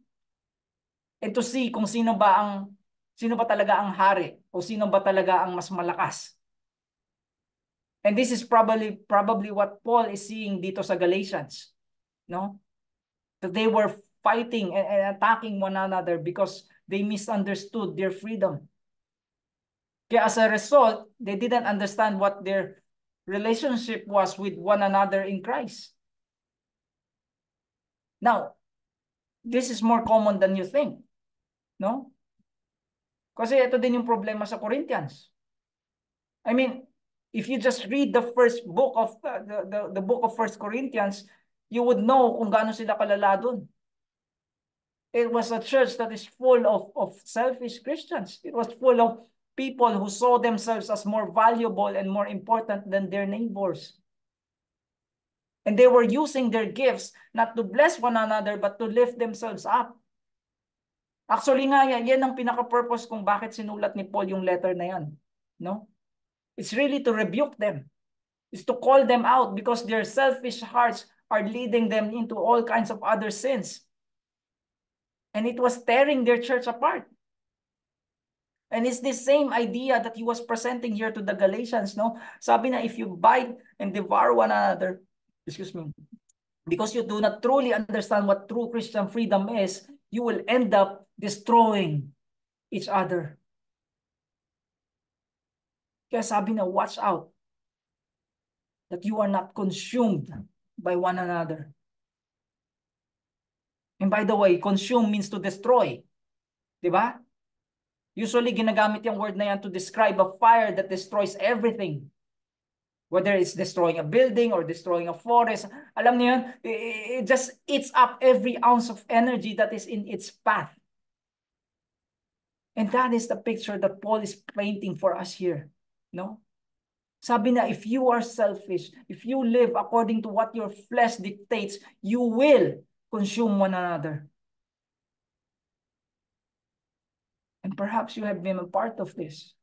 And to see kung sino ba talaga ang hari o sino ba talaga ang mas malakas. And this is probably what Paul is seeing dito sa Galatians, no? That they were fighting and attacking one another because they misunderstood their freedom. Kaya as a result, they didn't understand what their relationship was with one another in Christ. Now, this is more common than you think, no? Kasi ito din yung problema sa Corinthians. I mean, if you just read the first book of the book of First Corinthians, you would know kung gaano sila kalala doon. It was a church that is full of selfish Christians. It was full of people who saw themselves as more valuable and more important than their neighbors. And they were using their gifts not to bless one another, but to lift themselves up. Actually nga yan ang pinaka-purpose kung bakit sinulat ni Paul yung letter na yan. No? It's really to rebuke them. It's to call them out because their selfish hearts are leading them into all kinds of other sins. And it was tearing their church apart. And it's the same idea that he was presenting here to the Galatians, no? Sabi na, if you bite and devour one another, excuse me, because you do not truly understand what true Christian freedom is, you will end up destroying each other. Kaya sabi na, watch out that you are not consumed by one another. And by the way, consume means to destroy. Diba? Usually, ginagamit yung word na yan to describe a fire that destroys everything. Whether it's destroying a building or destroying a forest. Alam niyo yun, it just eats up every ounce of energy that is in its path. And that is the picture that Paul is painting for us here. No? Sabi na, if you are selfish, if you live according to what your flesh dictates, you will consume one another. And perhaps you have been a part of this.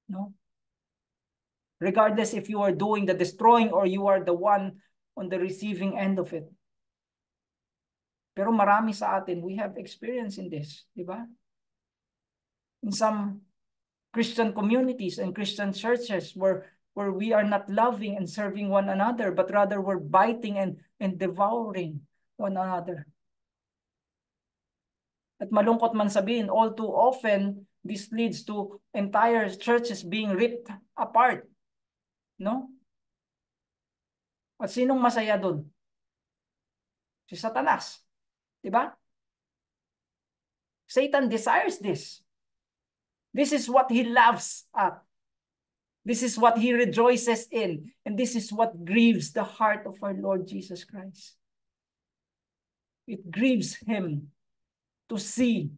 No? Regardless if you are doing the destroying or you are the one on the receiving end of it. Pero marami sa atin, we have experience in this, di ba? In some Christian communities and Christian churches where we are not loving and serving one another, but rather we're biting and devouring one another. At malungkot man sabihin, all too often, this leads to entire churches being ripped apart. No? At sinong masaya doon? Si Satanas. Diba? Satan desires this. This is what he loves at. This is what he rejoices in. And this is what grieves the heart of our Lord Jesus Christ. It grieves him to see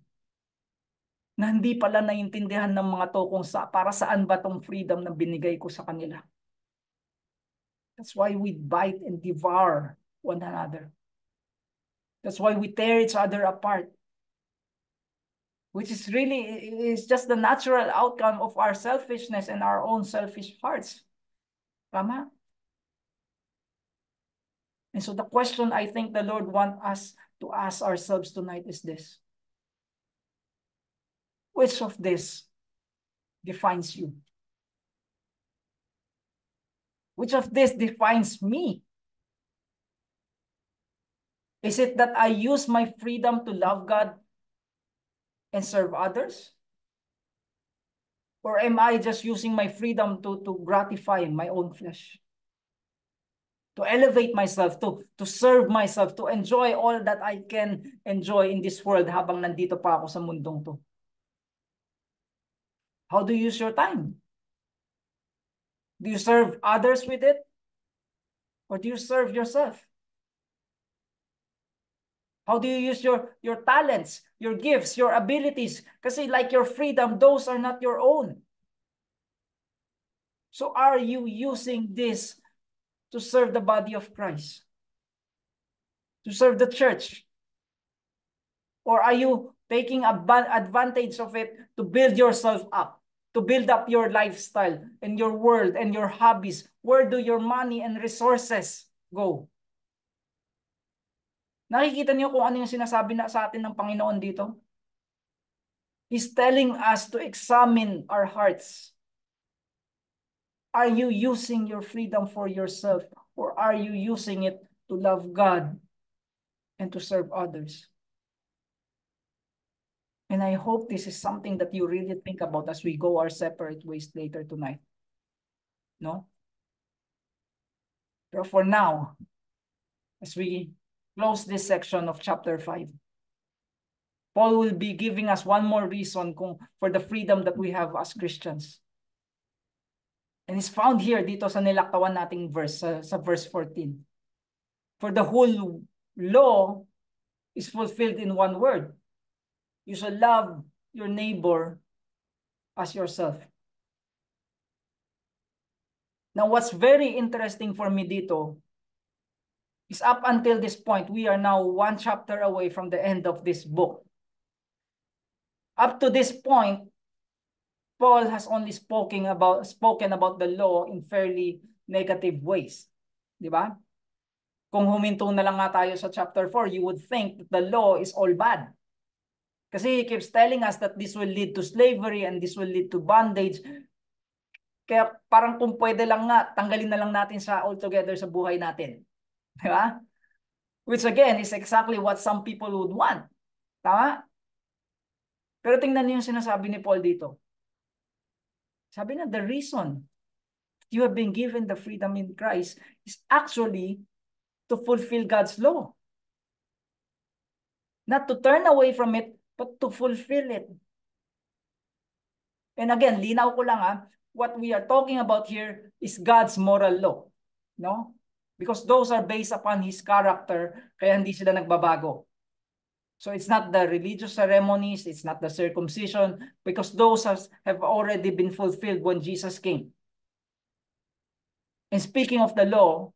na hindi pala naiintindihan ng mga to kung para saan ba tong freedom na binigay ko sa kanila. That's why we bite and devour one another. That's why we tear each other apart. which is really is just the natural outcome of our selfishness and our own selfish hearts. Tama? And so the question I think the Lord wants us to ask ourselves tonight is this. Which of this defines you? Which of this defines me? Is it that I use my freedom to love God and serve others? Or am I just using my freedom to gratify my own flesh? To elevate myself, to serve myself, to enjoy all that I can enjoy in this world habang nandito pa ako sa mundong to. How do you use your time? Do you serve others with it? Or do you serve yourself? How do you use your talents, your gifts, your abilities? Kasi like your freedom, those are not your own. So are you using this to serve the body of Christ? To serve the church? Or are you taking advantage of it to build yourself up? To build up your lifestyle and your world and your hobbies? Where do your money and resources go? Nakikita niyo kung ano yung sinasabi na sa atin ng Panginoon dito? He's telling us to examine our hearts. Are you using your freedom for yourself, or are you using it to love God and to serve others? And I hope this is something that you really think about as we go our separate ways later tonight. No? But for now, as we close this section of chapter 5, Paul will be giving us one more reason for the freedom that we have as Christians. And it's found here dito sa nilaktawan nating verse, sa verse 14. For the whole law is fulfilled in one word. You shall love your neighbor as yourself. Now, what's very interesting for me dito is up until this point, we are now one chapter away from the end of this book. Up to this point, Paul has only spoken about the law in fairly negative ways. Di ba? Kung huminto na lang nga tayo sa chapter 4, you would think that the law is all bad. Kasi he keeps telling us that this will lead to slavery and this will lead to bondage. Kaya parang kung pwede lang nga, tanggalin na lang natin sa altogether sa buhay natin. Di ba? Which again is exactly what some people would want. Tama? Pero tingnan niyo yung sinasabi ni Paul dito. Sabi na, the reason you have been given the freedom in Christ is actually to fulfill God's law. Not to turn away from it, but to fulfill it. And again, linaw ko lang what we are talking about here is God's moral law. No? Because those are based upon His character, kaya hindi sila nagbabago. So it's not the religious ceremonies, it's not the circumcision, because those have already been fulfilled when Jesus came. And speaking of the law,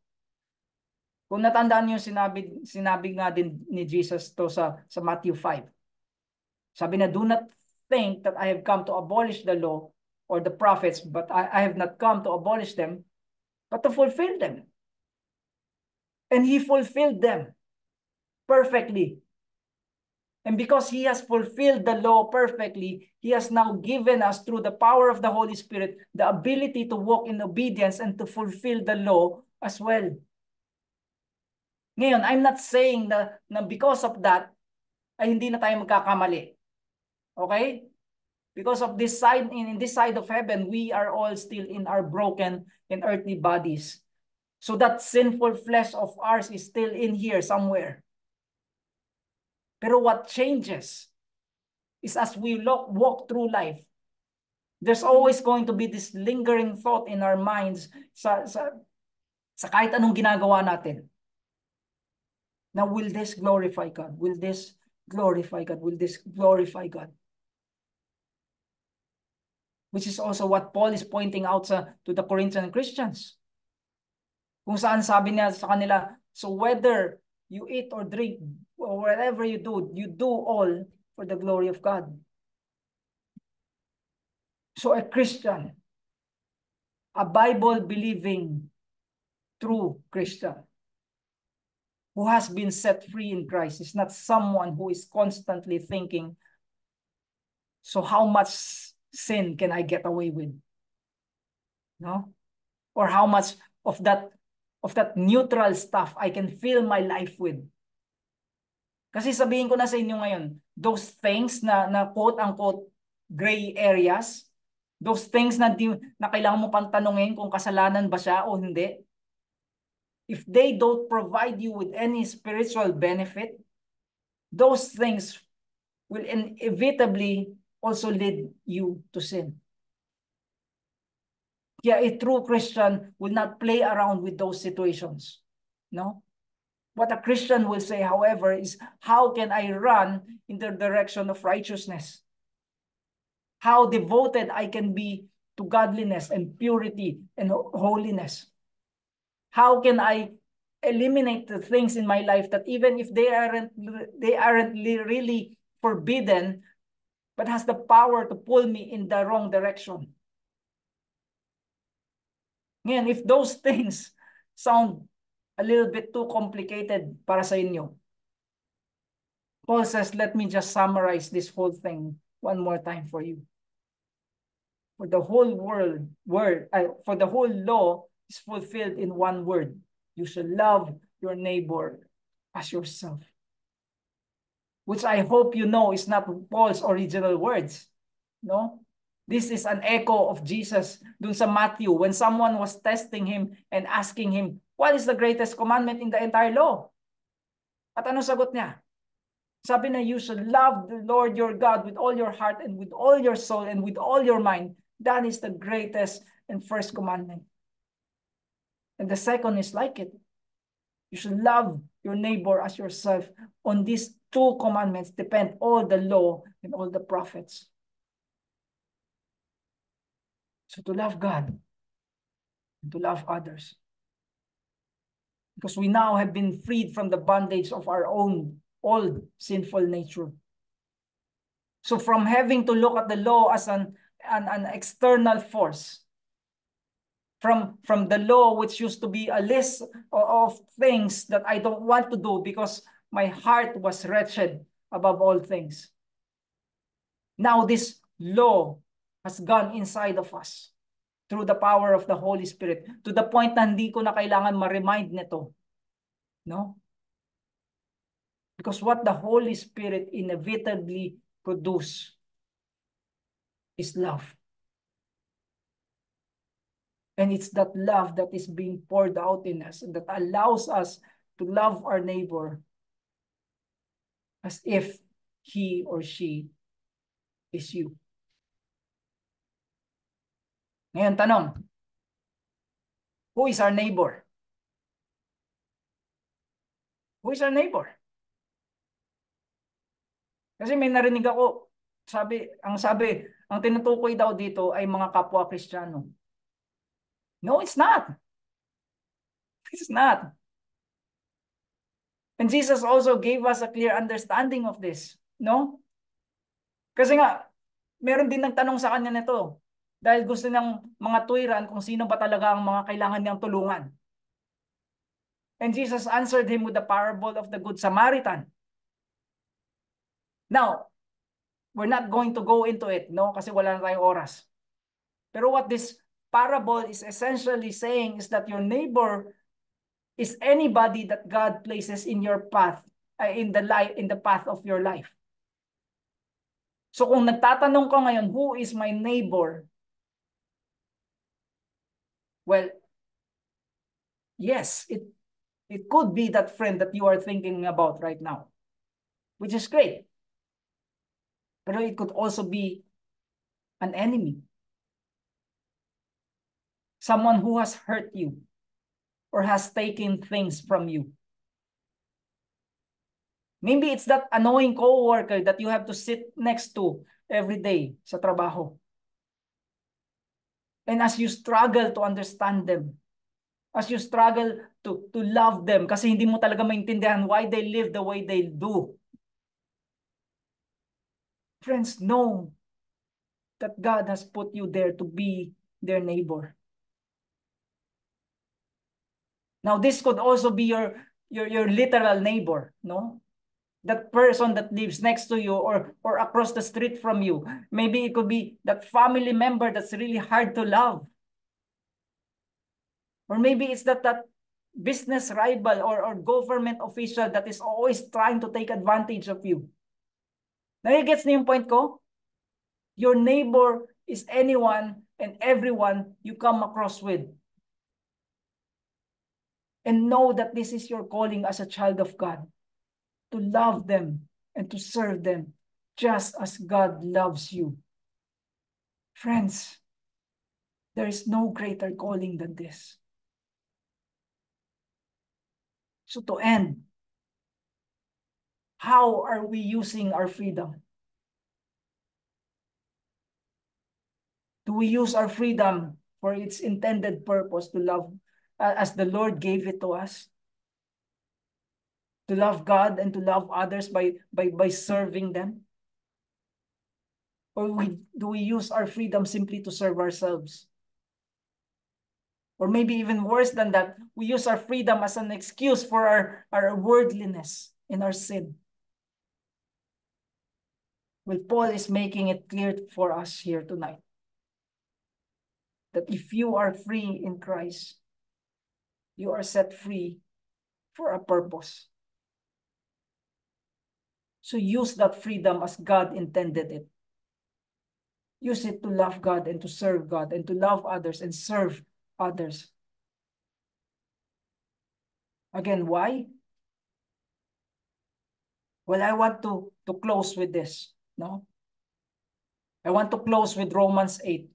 kung natandaan niyo sinabi nga din ni Jesus to sa Matthew 5. Sabi na, do not think that I have come to abolish the law or the prophets, but I have not come to abolish them, but to fulfill them. And He fulfilled them perfectly. And because He has fulfilled the law perfectly, He has now given us, through the power of the Holy Spirit, the ability to walk in obedience and to fulfill the law as well. Ngayon, I'm not saying na because of that, ay hindi na tayo magkakamali. Okay? Because of this side, in this side of heaven, we are all still in our broken and earthly bodies. So that sinful flesh of ours is still in here somewhere. Pero what changes is as we walk through life, there's always going to be this lingering thought in our minds sa kahit anong ginagawa natin. Now, will this glorify God? Will this glorify God? Will this glorify God? Which is also what Paul is pointing out to the Corinthian Christians. Kung saan sabi niya sa kanila, so whether you eat or drink, or whatever you do all for the glory of God. So a Christian, a Bible-believing, true Christian, who has been set free in Christ, is not someone who is constantly thinking, so how much sin can I get away with? No? Or how much of that neutral stuff I can fill my life with. Kasi sabihin ko na sa inyo ngayon, those things na quote-unquote gray areas, those things na kailangan mo pang tanungin kung kasalanan ba siya o hindi, if they don't provide you with any spiritual benefit, those things will inevitably also lead you to sin. Yeah, a true Christian will not play around with those situations. No? What a Christian will say, however, is how can I run in the direction of righteousness? How devoted I can be to godliness and purity and holiness. How can I eliminate the things in my life that even if they aren't really forbidden, but has the power to pull me in the wrong direction. Ngayon, if those things sound a little bit too complicated para sa inyo, Paul says, let me just summarize this whole thing one more time for you. For the whole for the whole law is fulfilled in one word. You shall love your neighbor as yourself. Which I hope you know is not Paul's original words. No? This is an echo of Jesus dun sa Matthew when someone was testing him and asking him, what is the greatest commandment in the entire law? At ano sagot niya? Sabi na, you should love the Lord your God with all your heart and with all your soul and with all your mind. That is the greatest and first commandment. And the second is like it. You should love your neighbor as yourself. On these two commandments depend all the law and all the prophets. So to love God and to love others. Because we now have been freed from the bondage of our own old sinful nature. So from having to look at the law as an external force, from the law which used to be a list of things that I don't want to do because my heart was wretched above all things. Now this law has gone inside of us through the power of the Holy Spirit to the point na hindi ko na kailangan ma-remind nito. No? Because what the Holy Spirit inevitably produces is love. And it's that love that is being poured out in us and that allows us to love our neighbor as if he or she is you. Ngayon, tanong, who is our neighbor? Who is our neighbor? Kasi may narinig ako, ang tinutukoy daw dito ay mga kapwa Kristiyano. No, it's not. It's not. And Jesus also gave us a clear understanding of this. No? Kasi nga, meron din nagtanong sa kanya nito. Dahil gusto ng mga tuwiran kung sino ba talaga ang mga kailangan niyang tulungan. And Jesus answered him with the parable of the Good Samaritan. Now, we're not going to go into it, no? Kasi wala na tayong oras. Pero what this parable is essentially saying is that your neighbor is anybody that God places in your path, in the path of your life. So kung nagtatanong ka ngayon, who is my neighbor? Well, yes, it could be that friend that you are thinking about right now, which is great. But it could also be an enemy. Someone who has hurt you or has taken things from you. Maybe it's that annoying coworker that you have to sit next to every day sa trabaho. And as you struggle to understand them, as you struggle to love them kasi hindi mo talaga maintindihan why they live the way they do. Friends, know that God has put you there to be their neighbor. Now, this could also be your literal neighbor, no? That person that lives next to you or across the street from you. Maybe it could be that family member that's really hard to love. Or maybe it's that business rival or government official that is always trying to take advantage of you. Nagigets niyo yung point ko? Your neighbor is anyone and everyone you come across with. And know that this is your calling as a child of God, to love them and to serve them just as God loves you. Friends, there is no greater calling than this. So to end, how are we using our freedom? Do we use our freedom for its intended purpose to love as the Lord gave it to us? To love God and to love others by serving them? Or do we use our freedom simply to serve ourselves? Or maybe even worse than that, we use our freedom as an excuse for our worldliness and our sin. Well, Paul is making it clear for us here tonight that if you are free in Christ, you are set free for a purpose. So use that freedom as God intended it. Use it to love God and to serve God and to love others and serve others. Again, why? Well, I want to close with this. No? I want to close with Romans 8.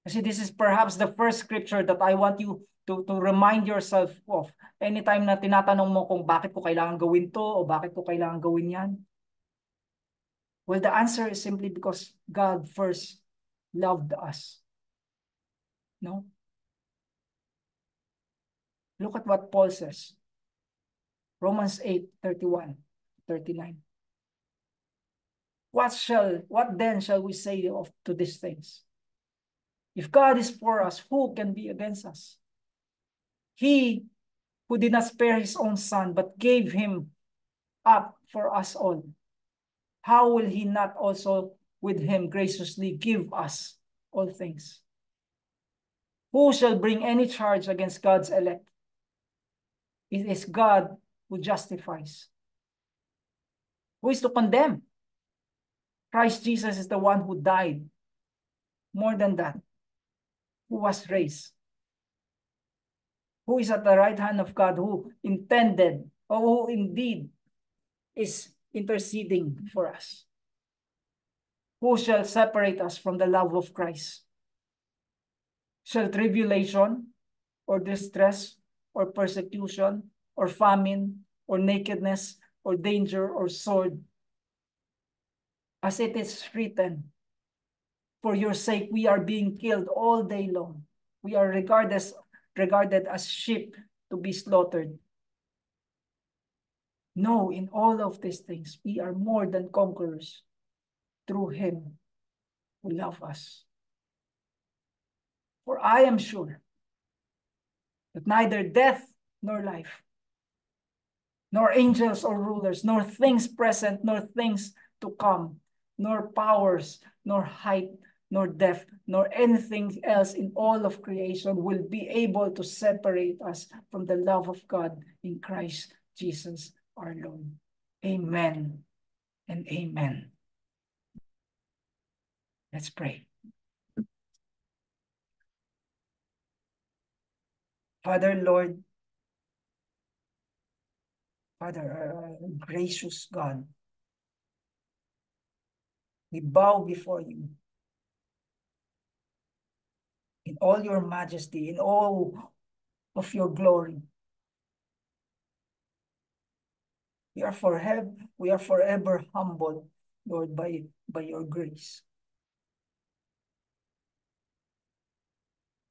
Kasi this is perhaps the first scripture that I want you to remind yourself of. Anytime na tinatanong mo kung bakit ko kailangan gawin to o bakit ko kailangan gawin yan. Well, the answer is simply because God first loved us. No? Look at what Paul says. Romans 8:31-39. What then shall we say to these things? If God is for us, who can be against us? He who did not spare his own son, but gave him up for us all, how will he not also with him graciously give us all things? Who shall bring any charge against God's elect? It is God who justifies. Who is to condemn? Christ Jesus is the one who died. More than that, who was raised, who is at the right hand of God, who intended, or who indeed is interceding for us. Who shall separate us from the love of Christ? Shall tribulation, or distress, or persecution, or famine, or nakedness, or danger, or sword? As it is written, for your sake we are being killed all day long. We are regarded as sheep to be slaughtered. No, in all of these things, we are more than conquerors through him who loved us. For I am sure that neither death nor life, nor angels or rulers, nor things present, nor things to come, nor powers, nor height, nor depth, nor anything else in all of creation will be able to separate us from the love of God in Christ Jesus our Lord. Amen and amen. Let's pray. Father, Lord, Father, gracious God, we bow before you in all your majesty, in all of your glory. We are forever humbled, Lord, by your grace.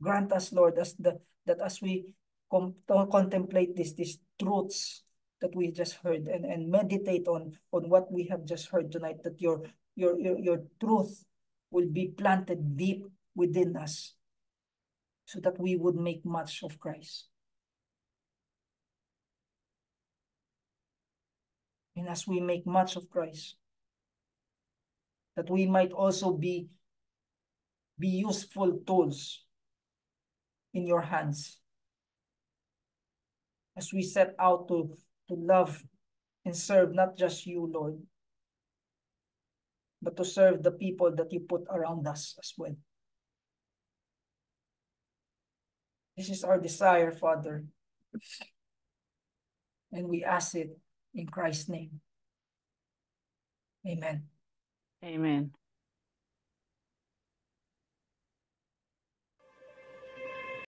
Grant us, Lord, that as we contemplate these truths that we just heard and meditate on what we have just heard tonight, that your truth will be planted deep within us so that we would make much of Christ. And as we make much of Christ, that we might also be useful tools in your hands as we set out to love and serve not just you, Lord, but to serve the people that you put around us as well. This is our desire, Father, and we ask it in Christ's name. Amen. Amen.